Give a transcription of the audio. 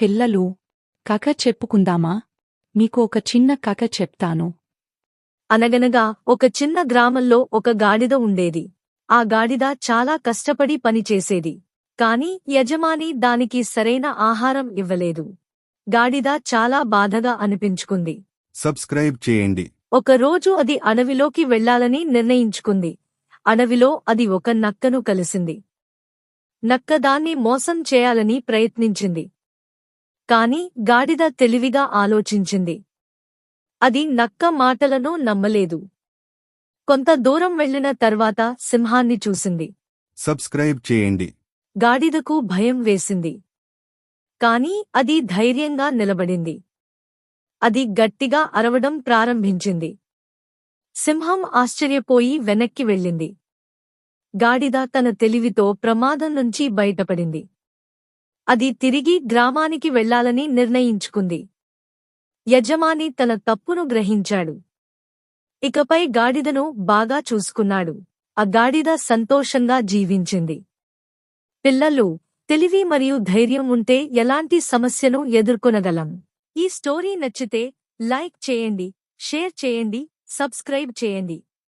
పిల్లలు, కథ చెప్పుకుందామా? మీకు ఒక చిన్న కథ చెప్తాను. అనగనగా ఒక చిన్న గ్రామంలో ఒక గాడిద ఉండేది. ఆ గాడిద చాలా కష్టపడి పనిచేసేది. కాని యజమాని దానికి సరైన ఆహారం ఇవ్వలేదు. గాడిద చాలా బాధగా అనిపించుకుంది. సబ్స్క్రైబ్ చేయండి. ఒకరోజు అది అడవిలోకి వెళ్ళాలని నిర్ణయించుకుంది. అడవిలో అది ఒక నక్కను కలిసింది. నక్క దాన్ని మోసం చేయాలని ప్రయత్నించింది. కాని గాడిద తెలివిగా ఆలోచించింది. అది నక్క మాటలను నమ్మలేదు. కొంత దూరం వెళ్ళిన తర్వాత సింహాన్ని చూసింది. సబ్స్క్రైబ్ చేయండి. గాడిదకు భయం వేసింది. కాని అది ధైర్యంగా నిలబడింది. అది గట్టిగా అరవడం ప్రారంభించింది. సింహం ఆశ్చర్యపోయి వెనక్కి వెళ్ళింది. గాడిద తన తెలివితో ప్రమాదం నుంచి బయటపడింది. అది తిరిగి గ్రామానికి వెళ్ళాలని నిర్ణయించుకుంది. యజమాని తన తప్పును గ్రహించాడు. ఇకపై గాడిదను బాగా చూసుకున్నాడు. ఆ గాడిద సంతోషంగా జీవించింది. పిల్లలు, తెలివి మరియు ధైర్యం ఉంటే ఎలాంటి సమస్యను ఎదుర్కొనగలం. ఈ స్టోరీ నచ్చితే లైక్ చేయండి, షేర్ చేయండి, సబ్స్క్రైబ్ చేయండి.